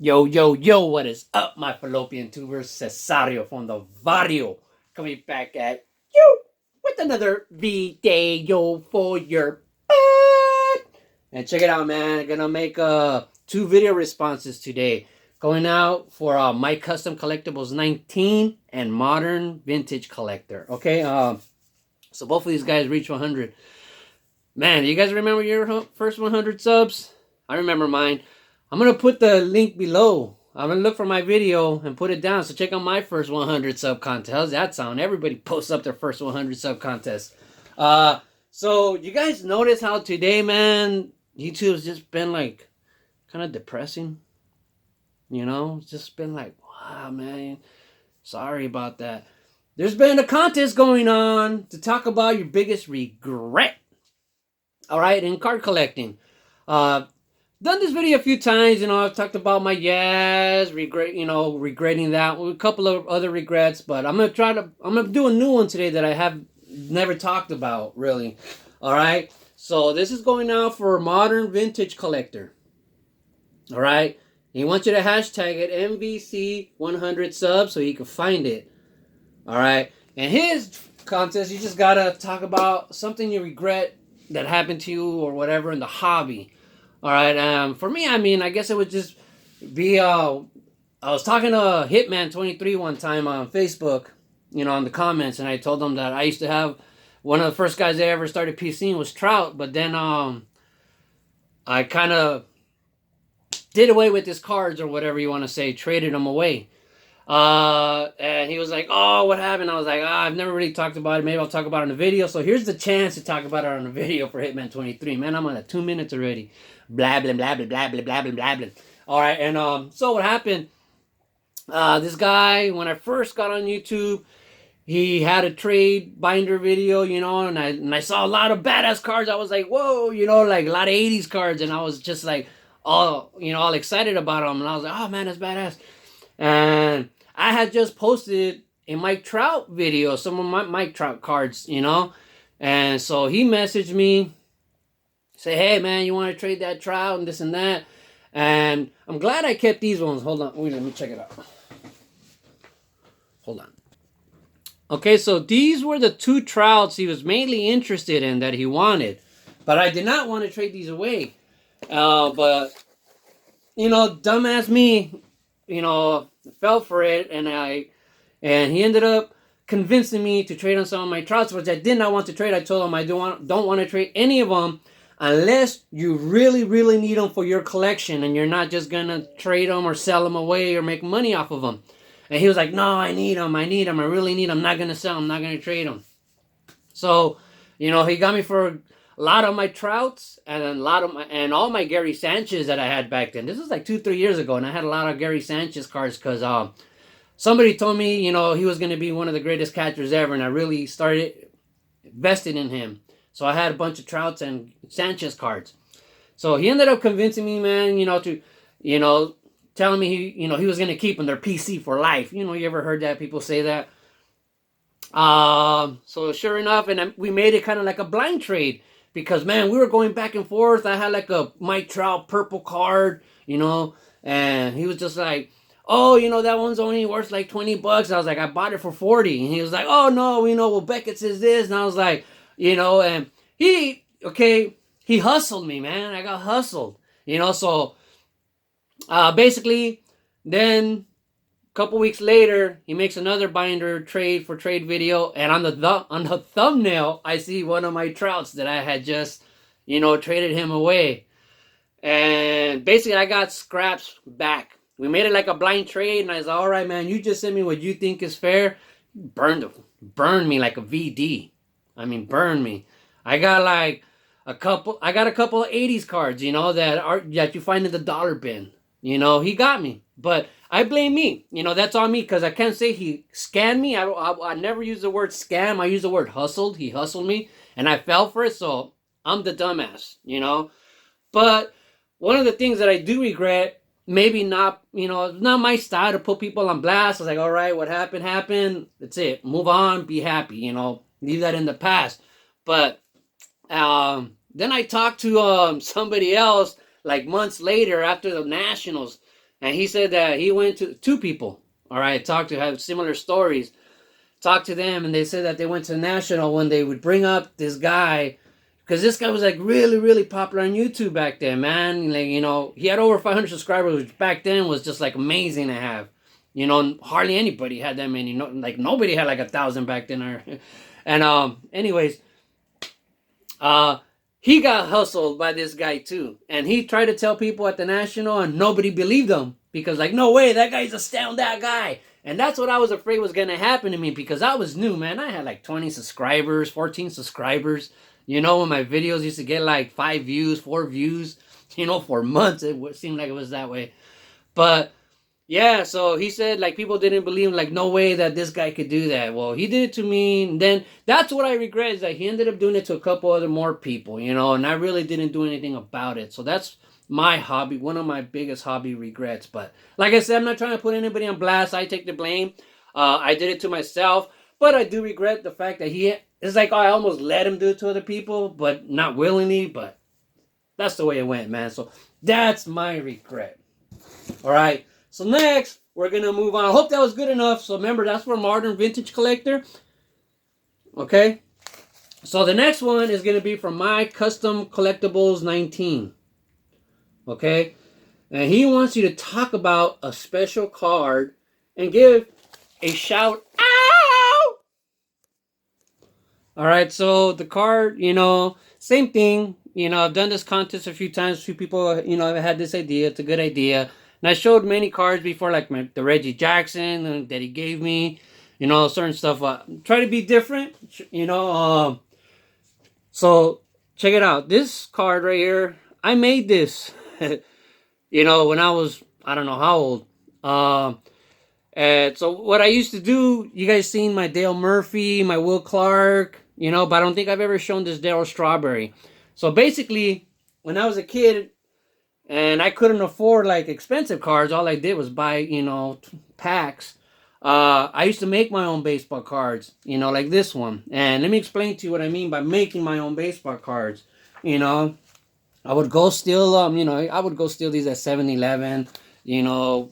Yo, yo, yo, what is up, my fallopian tubers? Cesario from the Vario coming back at you with another video for your butt. And check it out, man. I'm gonna make two video responses today. Going out for My Custom Collectibles 19 and Modern Vintage Collector. Okay, so both of these guys reach 100. Man, do you guys remember your first 100 subs? I remember mine. I'm going to put the link below. I'm going to look for my video and put it down. So check out my first 100 sub contest. How's that sound? Everybody posts up their first 100 sub contest. So you guys notice how today, man, YouTube's just been like kind of depressing. You know, it's just been like, wow, man, sorry about that. There's been a contest going on to talk about your biggest regret. All right, in card collecting. Done this video a few times. I've talked about my regretting that. A couple of other regrets, but I'm gonna do a new one today that I have never talked about really. All right, so this is going out for Modern Vintage Collector. All right, he wants you to hashtag it MVC100 subs so he can find it. All right, and his contest, you just gotta talk about something you regret that happened to you or whatever in the hobby. All right. For me, I guess it would just be. I was talking to Hitman23 one time on Facebook, on the comments, and I told them that I used to have one of the first guys I ever started PCing was Trout, but then I kind of did away with his cards or whatever you want to say, traded them away. And he was like, "Oh, what happened?" I was like, "I've never really talked about it. Maybe I'll talk about it in a video." So here's the chance to talk about it on a video for Hitman23. Man, I'm on 2 minutes already. Blah blah blah blah blah blah blah blah blah blah. All right, and so what happened? This guy, when I first got on YouTube, he had a trade binder video, and I saw a lot of badass cards. I was like, whoa, like a lot of 80s cards, and I was just like, all excited about them, and I was like, oh man, that's badass. And I had just posted a Mike Trout video, some of my Mike Trout cards, and so he messaged me, say, hey man, you want to trade that Trout and this and that. And I'm glad I kept these ones. Hold on, wait, let me check it out. Hold on. Okay, so these were the two Trouts he was mainly interested in that he wanted, but I did not want to trade these away. But dumbass me, fell for it, and he ended up convincing me to trade on some of my Trouts, which I did not want to trade. I told him I don't want to trade any of them unless you really, really need them for your collection, and you're not just gonna trade them or sell them away or make money off of them. And he was like, no, I need them, I really need them. I'm not gonna sell them, I'm not gonna trade them. So, he got me for a lot of my Trouts and all my Gary Sanchez that I had back then. This was like 2-3 years ago, and I had a lot of Gary Sanchez cards because somebody told me, he was going to be one of the greatest catchers ever, and I really started invested in him. So I had a bunch of Trouts and Sanchez cards. So he ended up convincing me, man, to, telling me he was going to keep them. They're PC for life. You ever heard that? People say that. So sure enough, and we made it kind of like a blind trade because, man, we were going back and forth. I had like a Mike Trout purple card, and he was just like, oh, that one's only worth like $20. I was like, I bought it for 40. And he was like, oh no, well, Beckett says this. And I was like, and he hustled me, man. I got hustled, so basically then a couple weeks later, he makes another binder trade video, and on the thumbnail, I see one of my Trouts that I had just, traded him away. And basically, I got scraps back. We made it like a blind trade, and I was like, all right, man, you just send me what you think is fair. Burn me like a VD. Burn me. I got a couple of 80s cards, that you find in the dollar bin. He got me. But I blame me. That's on me because I can't say he scammed me. I never use the word scam. I use the word hustled. He hustled me, and I fell for it, so I'm the dumbass, But one of the things that I do regret, maybe not, it's not my style to put people on blast. I was like, all right, what happened. That's it. Move on. Be happy, leave that in the past. But then I talked to somebody else like months later after the Nationals. And he said that he went to two people, all right, talked to, have similar stories, talked to them, and they said that they went to the National when they would bring up this guy, because this guy was like really, really popular on YouTube back then, man. Like, you know, he had over 500 subscribers, which back then was just like amazing to have. You know, hardly anybody had that many. No, like nobody had like 1,000 back then. And anyways, he got hustled by this guy too, and he tried to tell people at the National, and nobody believed him because like, no way, that guy's that guy. And that's what I was afraid was gonna happen to me because I was new, man. I had like 20 subscribers, 14 subscribers. You know, when my videos used to get like 5 views, 4 views, you know, for months. It seemed like it was that way. But yeah, so he said like people didn't believe him, like no way that this guy could do that. Well, he did it to me, and then that's what I regret is that he ended up doing it to a couple other more people, you know, and I really didn't do anything about it. So that's my hobby, one of my biggest hobby regrets. But like I said, I'm not trying to put anybody on blast. I take the blame. I did it to myself, but I do regret the fact that it's like I almost let him do it to other people, but not willingly. But that's the way it went, man. So that's my regret. All right. So next, we're going to move on. I hope that was good enough. So remember, that's for Modern Vintage Collector. Okay. So the next one is going to be from My Custom Collectibles 19. Okay. And he wants you to talk about a special card and give a shout out. All right. So the card, you know, same thing. You know, I've done this contest a few times. A few people, you know, have had this idea. It's a good idea. And I showed many cards before, like the Reggie Jackson that he gave me, you know, certain stuff. Try to be different, you know. So check it out. This card right here, I made this, you know, when I was, I don't know how old. And so what I used to do, you guys seen my Dale Murphy, my Will Clark, you know, but I don't think I've ever shown this Darryl Strawberry. So basically, when I was a kid, and I couldn't afford like expensive cards, all I did was buy, you know, packs. I used to make my own baseball cards, you know, like this one. And let me explain to you what I mean by making my own baseball cards. You know, I would go steal, you know, I would go steal these at 7-Eleven, you know,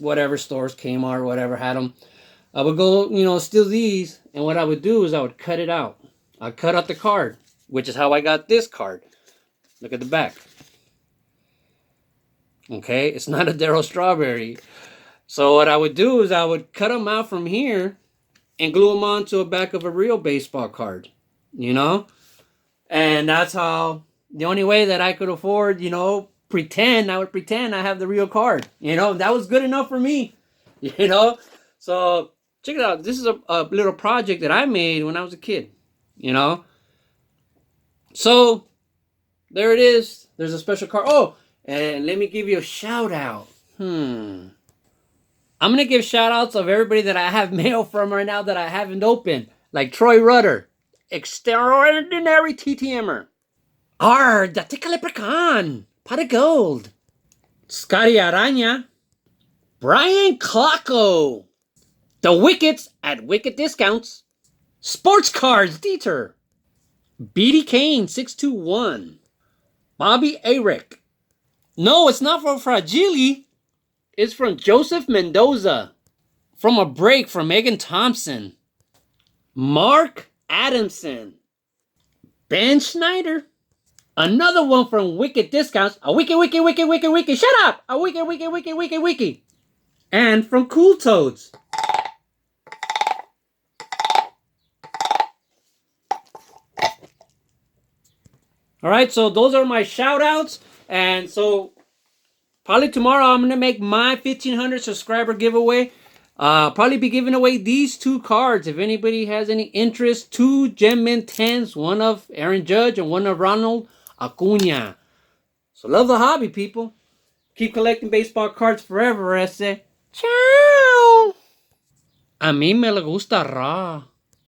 whatever stores, Kmart, whatever had them. I would go, you know, steal these. And what I would do is I would cut it out. I'd cut out the card, which is how I got this card. Look at the back. Okay, it's not a Darryl Strawberry. So what I would do is I would cut them out from here and glue them onto the back of a real baseball card, you know? And that's how, the only way that I could afford, you know, I would pretend I have the real card. You know, that was good enough for me, you know? So check it out. This is a little project that I made when I was a kid, you know? So there it is. There's a special card. Oh, and let me give you a shout out. I'm going to give shout outs of everybody that I have mail from right now that I haven't opened. Like Troy Rudder. Extraordinary TTMer. The Tica Leprechaun. Pot of Gold. Scotty Araña. Brian Clocko. The Wickets at Wicket Discounts. Sports Cards Dieter. BD Kane 621. Bobby Arick. No, it's not from Fragile. It's from Joseph Mendoza. From a break from Megan Thompson. Mark Adamson. Ben Schneider. Another one from Wicked Discounts. A wiki. Shut up! A wiki. And from Cool Toads. Alright, so those are my shout outs. And so, probably tomorrow I'm going to make my 1,500 subscriber giveaway. Probably be giving away these 2 cards. If anybody has any interest, 2 Gem Mint 10s. One of Aaron Judge and one of Ronald Acuna. So love the hobby, people. Keep collecting baseball cards forever, ese. Ciao. A mí me le gusta raw.